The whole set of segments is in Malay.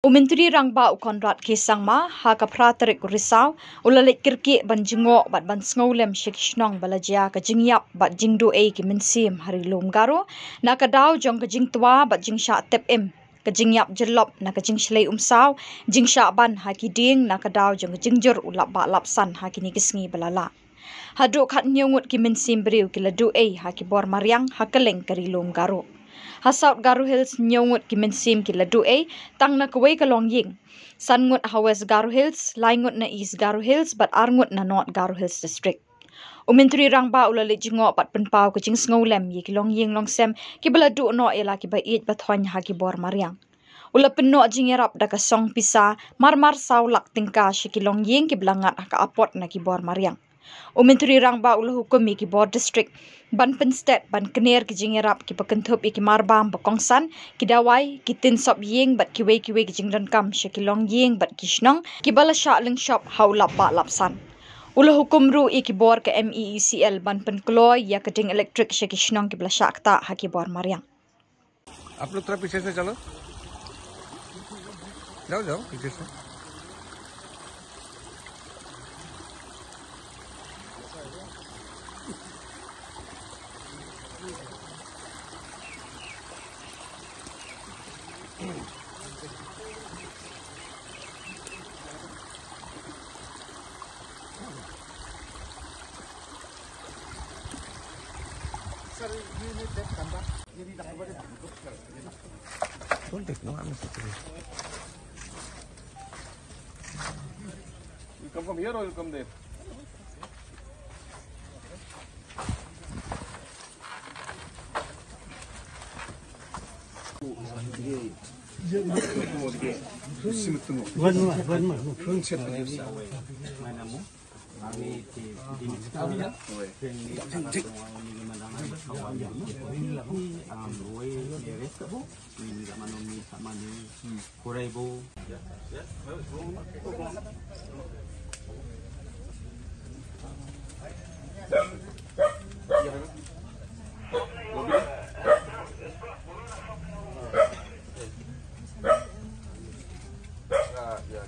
Myntri Rangbah Conrad K Sangma ha kapra tarik Risaw Leit kyrkieh ban jngoh bat Leit Sngewlem shnong balajia ka jingiap bat jingduh ki mynsiem hari Garo na ka daw jong ka jingtwa bat jingshah tep-im ka jingiap jyllop na ka jingshlei umsaw jingshah ban ha ki dieng na ka daw jong ka jingjur lapbah lapsan ha ki sngi balala Haduh khat nyungut ki mynsiem beriu ki laduh ha ki bor Mariang ha kaleng ka Garo ha South Garo Hills nyungut ki mynsiem ki laduh tang na kaway ka Longiing sangut ha West Garo Hills laingut na East Garo Hills bat arngut na North Garo Hills District Myntri Rangbah Leit jngoh bat penpau ka Sngewlem ki Longiing longsem ki baladu no ela ki bait bathon ha ki bor Mariang penno jingiap da ka song pisa marmar saulak tingka ki Longiing ki belangat ka Apot na ki bor Mariang Myntri Rangbah hukum ki bor district ban penstet ban kine ki jingiap ki pakentup ki marbam bakongsan ki dawai ki tin sop ying bat ki wei ki jingdan kam ki Longiing bat ki shnong ki balasha ling shop hau lapbah lapsan hukum ru ki bor ke MEECL ban penkloy ya ke ding electric ki shnong ki balasha ta ha ki bor Mariang आप लोग थोड़ा पीछे से चलो जाओ जाओ पीछे से Don't take no, I'm not. You come from here or you come there?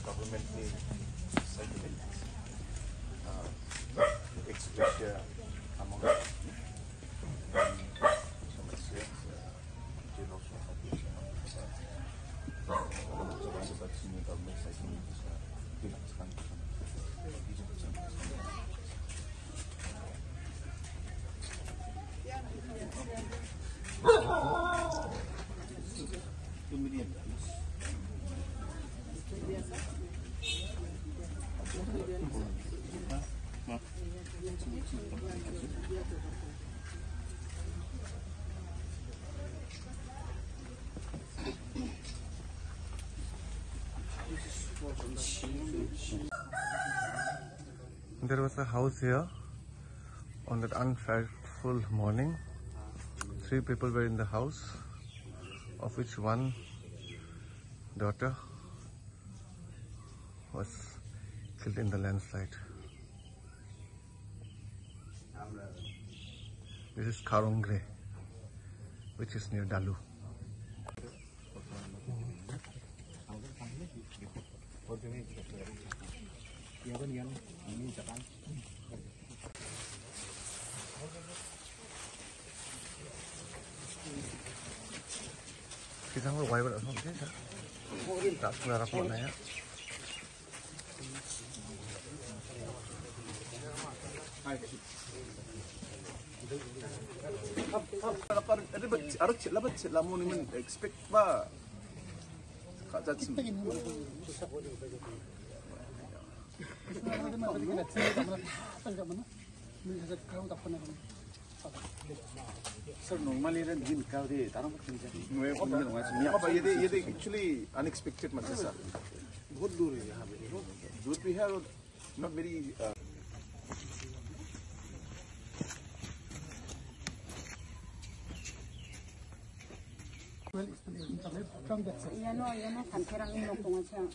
Government expect among There was a house here on that unfateful morning. 3 people were in the house, of which one daughter was killed in the landslide. This is Kyrkieh, which is near Dalu. Kita mau quay vào không thế sao? Đặt ra rapor này á. Expect ba? Sir, normally then gin cow day. Actually unexpected much, sir. Good do we have? Good we have not very.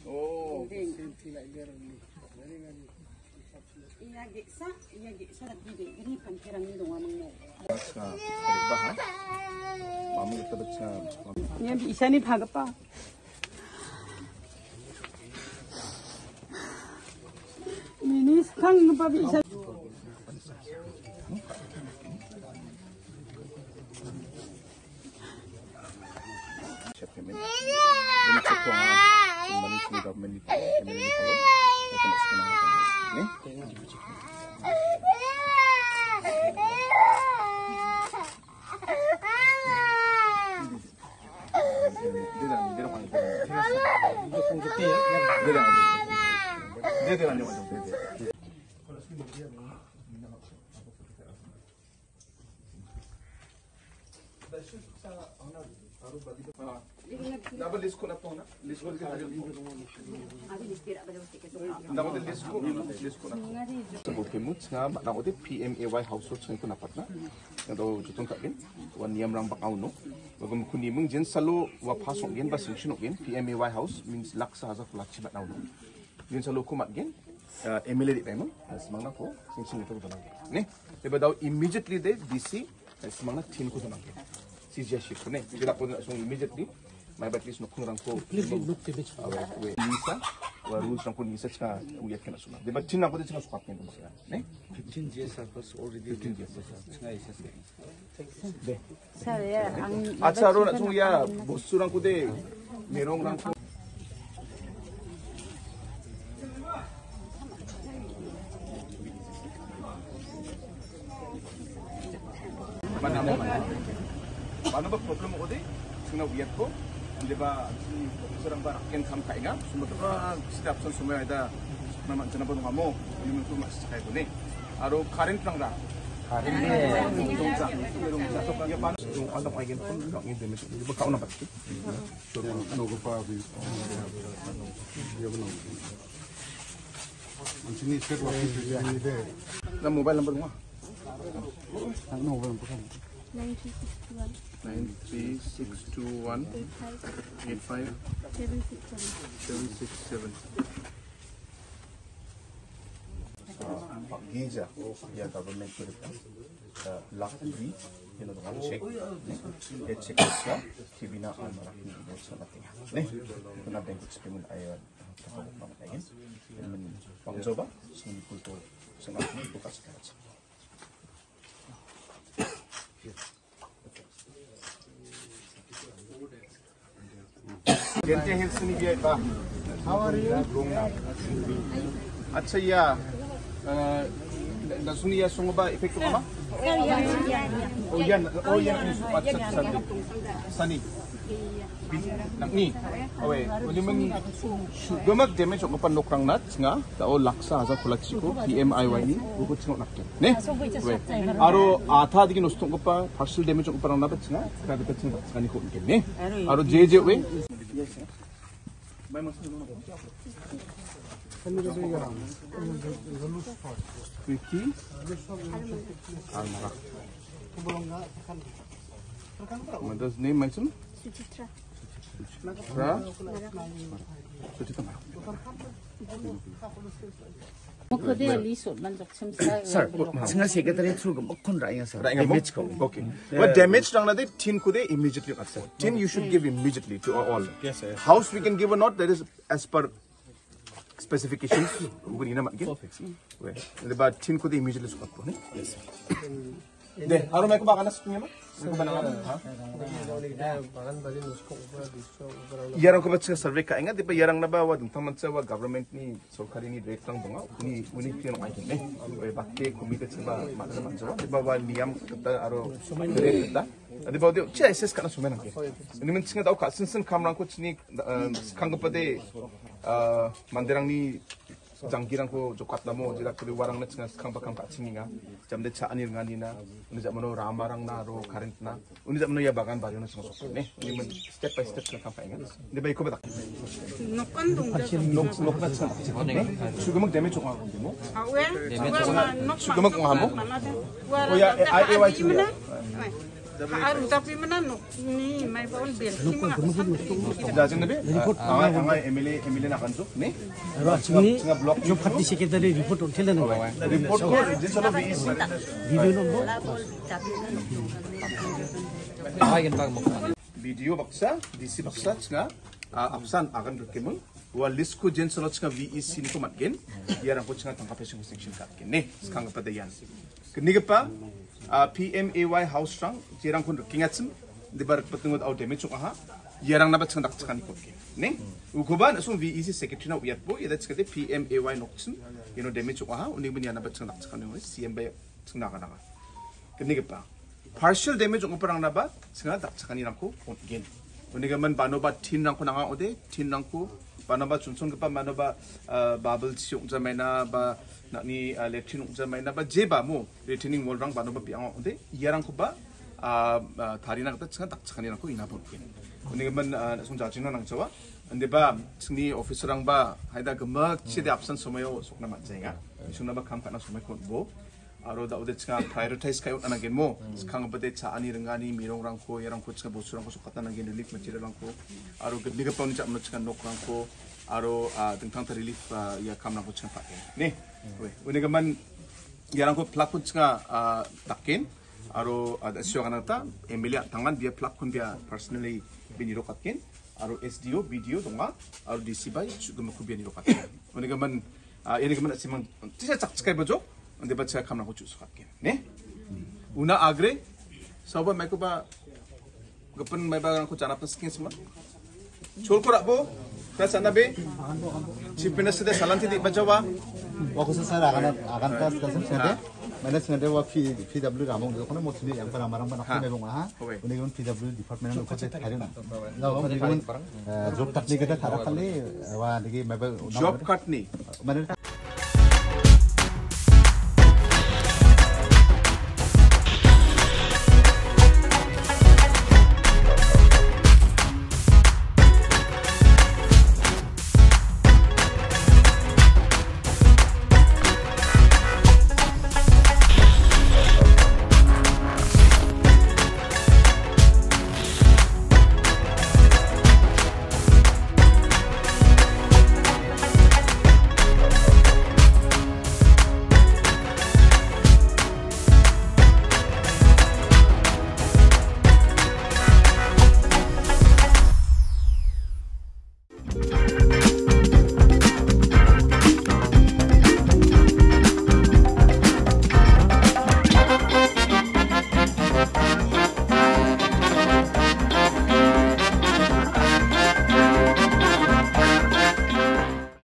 Oh. Ini bisa nih, Pak. PMAY household sengko napat na ado jutong kakin wan niam rang bakau no bagam kuni mung jen salo wa pasok gen ba singshino gen PMAY house means laksa haza flat chibat na no jen salo kumat gen MLA di pemang semang na ko singsing itu ko ne deba daw immediately de DC semang na tin ko tanang gen CJ ship ne tidak ko so immediately my but least no kurang ko Nisa wa rules rang ko Nisa cha uyat kana suna deba tin na ko de cha sukat gen ne 15 years was already 15 years 네. 아차로 나 중야 보스랑 고대 메롱랑 mana ba problem ko de sina wiat ko di ba si profesor ang ba ken kam kainga sumatra step son sumaya da naman jana ba mo yung to mas kay ko ne aro current lang ra mobile number mo 93621 85 767 Giza ya government ko lapbah you know the check check sa kibina ang marami mo sa natin ne kuna bank experiment ay again pangzo ba sing kulto sa natin bukas ka kyrkieh hills ni dia ba how are you अच्छा या नसुनी या सोंग बा इफेक्ट को मा ओ या अच्छा Sunny ni owe uliman gamak damage ko pan lokrang nat nga ta o laksa haza khulachiko PMIY ni buku chingok nakke ne aro atha digi nostong ko pa partial damage ko parang nabat nga ka de ching ngani ko ne aro je we kyrkieh Mother's name mynsiem? Suchitra. Sir, singa secretary through mokon raya sir. Damage ko. Okay. But damage rang na de tin ko de immediately sir. Tin you should give immediately to all. Yes sir. House we can give or not, that is as per specifications. Uguri na mat. Perfect. Well, the bad tin ko de immediately sukat ko ne. Yes sir. De, aro may ko baka nas niya ma? Yarang ko ba sa survey ka inga, di ba yarang na ba wa dun taman sa wa government ni sorkari ni direct lang bunga ni unik tin ay kin eh bakke committed sa ba man sa di ba wa niyam kata aro direct kata di ba dio cha SS kana sumen ang ni men singa daw ka sinsen kamrang ko chini kangga pa de mandirang ni 장기랑 고 조카다모 제가 그리 와랑 나 지금 캉바캉 같이니가 잠데 차 아니 ngani 우리 잡으로 라마랑 나로 가렌트나 우리 잡으로 야 바간 바리는 좀 좋네 우리는 스텝 바이 스텝 좀 깜빡이가 근데 바 이거 봐 녹간 동작 녹간 참 수금은 데미 조금 하고 뭐 수금은 공 하고 오야 아이와 지금 Haduh tapi mana no ni mai baul bel. Jadi nabi, angay Emily nak kanjuk ni. Singa blog जो फटी secretary report उठेले न report ko जिसalo बीस video number video baksa DC baksa nga lapsan akan berkemung wa list ko jen solo chka VEC ni ko matgen yarang ko chka tangka pesing section katgen ne skang pa dayan kniga PMAY house rang jerang kun kingatsum di bar patungot out damage ha yarang na ba chka dak chka ni ko ne ukoban sum VEC secretary na uyat bo yada chka de PMAY noksum damage ha unig bin yana ba chka dak chka ni CM ba chka na kniga partial damage ko parang na ba chka dak chka ni rang ko again unig man banoba tin rang ko nanga ode tin rang ko Panaba chunson kepa manaba bubble siung jamaina ba nakni lectin jamaina ba jeba mo retaining wall rang panaba piang onde yarang ko ba tarina kata changa tak chakani rang ko ina bon kin kuni man sonja jingna nang jawa ande ba singni officer rang ba haida gemak chide absent somayo sokna ma jainga sungna ba kam kana somay kon bo aro da ode changa prioritize kayo anagin mo skang bade cha ani rangani mirong rang ko yarang ko changa bosurang ko sokata nangin relief material rang ko aro niga pauni chapno changa nok rang ko aro tentang relief ya kam rang ko changa pakin ne uniga man yarang ko plak ko changa takin aro ada siogana ta emilia tangman dia plak kon dia personally biniro katkin aro SDO video donga aro DC bai juga ko biniro katkin uniga man ini man simang tisa chak chkai bojo Ande baca kamera kucuk sukat ne? Una agre, sahabat mereka ba, gapan mereka orang kucak apa skin semua. Chol ko rakbo, kerana nabe, cipina sedih salam tidak baca wa. Waktu saya akan kas sedih, mana sedih wa PW ramong itu kan mau sini yang pernah marang aku memang ah, ini kan PW department yang aku cek hari na. Lalu ini kan job cut ni kita tarik kali, wa lagi mereka job cut ni. Mana